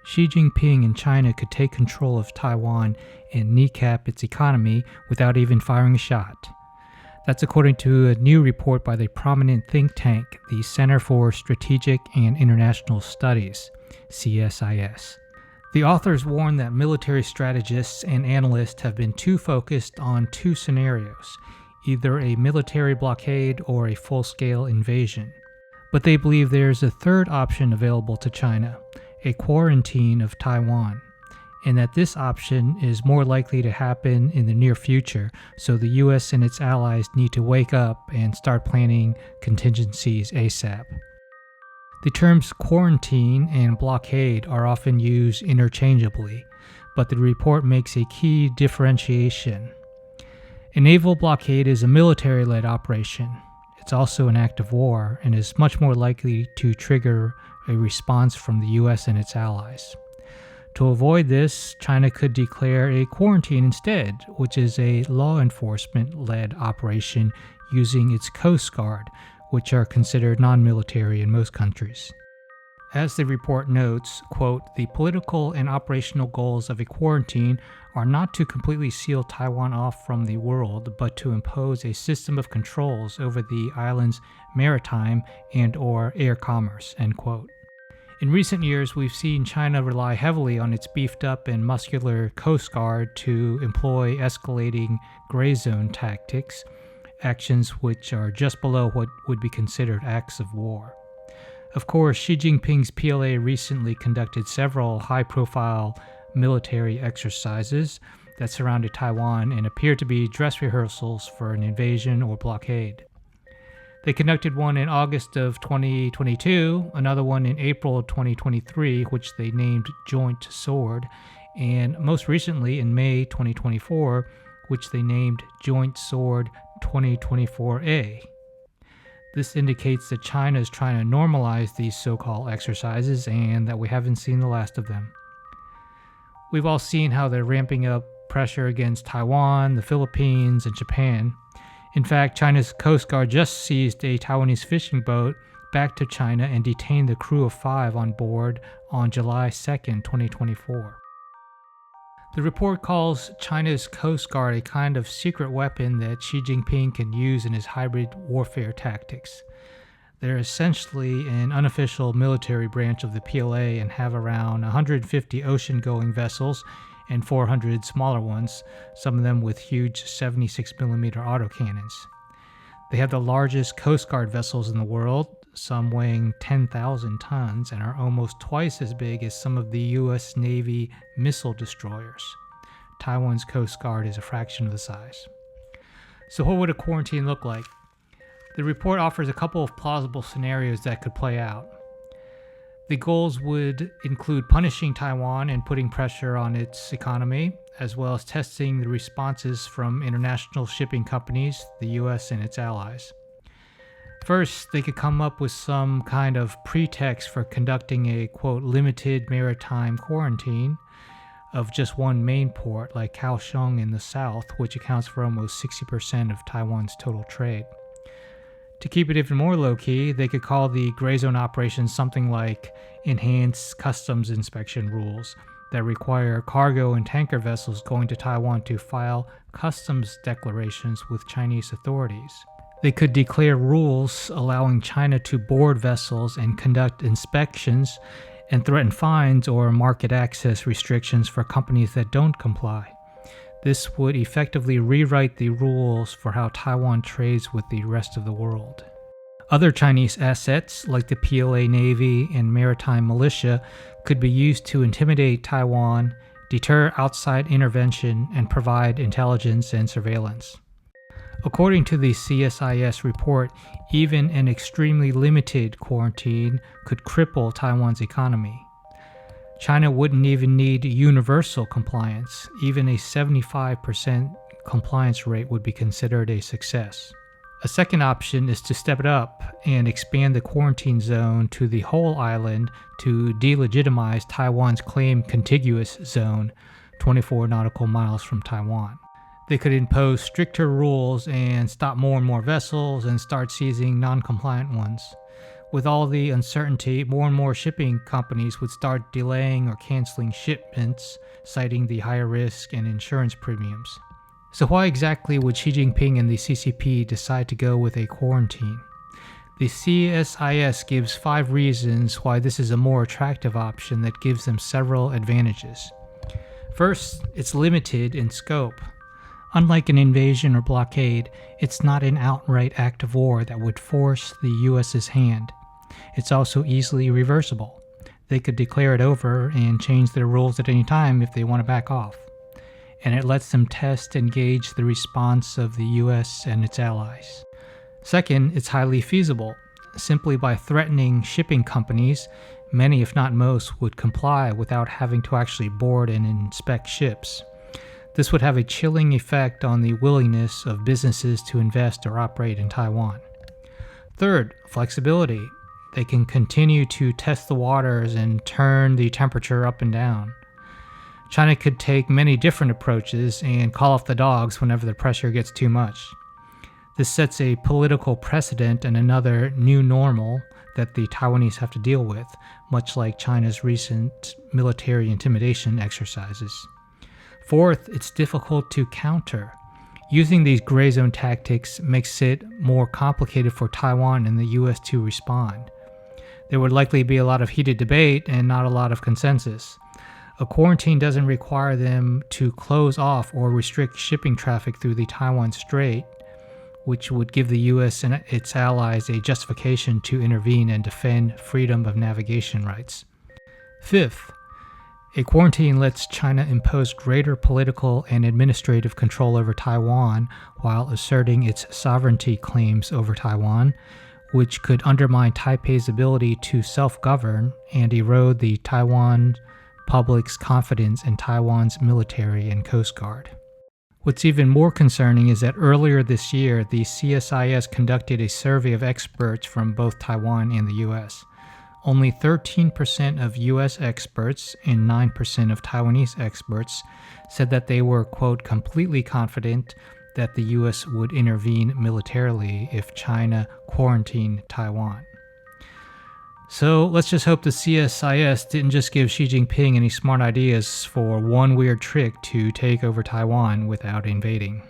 Xi Jinping and China could take control of Taiwan and kneecap its economy without even firing a shot. That's according to a new report by the prominent think tank, the Center for Strategic and International Studies, CSIS. The authors warn that military strategists and analysts have been too focused on two scenarios, either a military blockade or a full-scale invasion. But they believe there's a third option available to China, a quarantine of Taiwan, and that this option is more likely to happen in the near future, so the US and its allies need to wake up and start planning contingencies ASAP. The terms quarantine and blockade are often used interchangeably, but the report makes a key differentiation. A naval blockade is a military-led operation. It's also an act of war and is much more likely to trigger a response from the US and its allies. To avoid this, China could declare a quarantine instead, which is a law enforcement-led operation using its Coast Guard, which are considered non-military in most countries. As the report notes, quote, "The political and operational goals of a quarantine are not to completely seal Taiwan off from the world, but to impose a system of controls over the island's maritime and/or air commerce," end quote. In recent years, we've seen China rely heavily on its beefed-up and muscular Coast Guard to employ escalating gray zone tactics, actions which are just below what would be considered acts of war. Of course, Xi Jinping's PLA recently conducted several high-profile military exercises that surrounded Taiwan and appeared to be dress rehearsals for an invasion or blockade. They conducted one in August of 2022, another one in April of 2023, which they named Joint Sword, and most recently in May 2024, which they named Joint Sword 2024A. This indicates that China is trying to normalize these so-called exercises and that we haven't seen the last of them. We've all seen how they're ramping up pressure against Taiwan, the Philippines, and Japan. In fact, China's Coast Guard just seized a Taiwanese fishing boat back to China and detained the crew of 5 on board on July 2nd, 2024. The report calls China's Coast Guard a kind of secret weapon that Xi Jinping can use in his hybrid warfare tactics. They're essentially an unofficial military branch of the PLA and have around 150 ocean-going vessels and 400 smaller ones, some of them with huge 76mm autocannons. They have the largest Coast Guard vessels in the world, some weighing 10,000 tons, and are almost twice as big as some of the US Navy missile destroyers. Taiwan's Coast Guard is a fraction of the size. So what would a quarantine look like? The report offers a couple of plausible scenarios that could play out. The goals would include punishing Taiwan and putting pressure on its economy, as well as testing the responses from international shipping companies, the US and its allies. First, they could come up with some kind of pretext for conducting a, quote, limited maritime quarantine of just one main port like Kaohsiung in the south, which accounts for almost 60% of Taiwan's total trade. To keep it even more low-key, they could call the gray zone operation something like enhanced customs inspection rules that require cargo and tanker vessels going to Taiwan to file customs declarations with Chinese authorities. They could declare rules allowing China to board vessels and conduct inspections and threaten fines or market access restrictions for companies that don't comply. This would effectively rewrite the rules for how Taiwan trades with the rest of the world. Other Chinese assets, like the PLA Navy and maritime militia, could be used to intimidate Taiwan, deter outside intervention, and provide intelligence and surveillance. According to the CSIS report, even an extremely limited quarantine could cripple Taiwan's economy. China wouldn't even need universal compliance. Even a 75% compliance rate would be considered a success. A second option is to step it up and expand the quarantine zone to the whole island to delegitimize Taiwan's claimed contiguous zone, 24 nautical miles from Taiwan. They could impose stricter rules and stop more and more vessels and start seizing non-compliant ones. With all the uncertainty, more and more shipping companies would start delaying or canceling shipments, citing the higher risk and insurance premiums. So why exactly would Xi Jinping and the CCP decide to go with a quarantine? The CSIS gives 5 reasons why this is a more attractive option that gives them several advantages. First, it's limited in scope. Unlike an invasion or blockade, it's not an outright act of war that would force the US's hand. It's also easily reversible. They could declare it over and change their rules at any time if they want to back off. And it lets them test and gauge the response of the US and its allies. Second, it's highly feasible. Simply by threatening shipping companies, many if not most would comply without having to actually board and inspect ships. This would have a chilling effect on the willingness of businesses to invest or operate in Taiwan. Third, flexibility. They can continue to test the waters and turn the temperature up and down. China could take many different approaches and call off the dogs whenever the pressure gets too much. This sets a political precedent and another new normal that the Taiwanese have to deal with, much like China's recent military intimidation exercises. Fourth, it's difficult to counter. Using these gray zone tactics makes it more complicated for Taiwan and the US to respond. There would likely be a lot of heated debate and not a lot of consensus. A quarantine doesn't require them to close off or restrict shipping traffic through the Taiwan Strait, which would give the US and its allies a justification to intervene and defend freedom of navigation rights. Fifth, a quarantine lets China impose greater political and administrative control over Taiwan while asserting its sovereignty claims over Taiwan, which could undermine Taipei's ability to self-govern and erode the Taiwan public's confidence in Taiwan's military and Coast Guard. What's even more concerning is that earlier this year, the CSIS conducted a survey of experts from both Taiwan and the US. Only 13% of US experts and 9% of Taiwanese experts said that they were, quote, completely confident that the US would intervene militarily if China quarantined Taiwan. So let's just hope the CSIS didn't just give Xi Jinping any smart ideas for one weird trick to take over Taiwan without invading.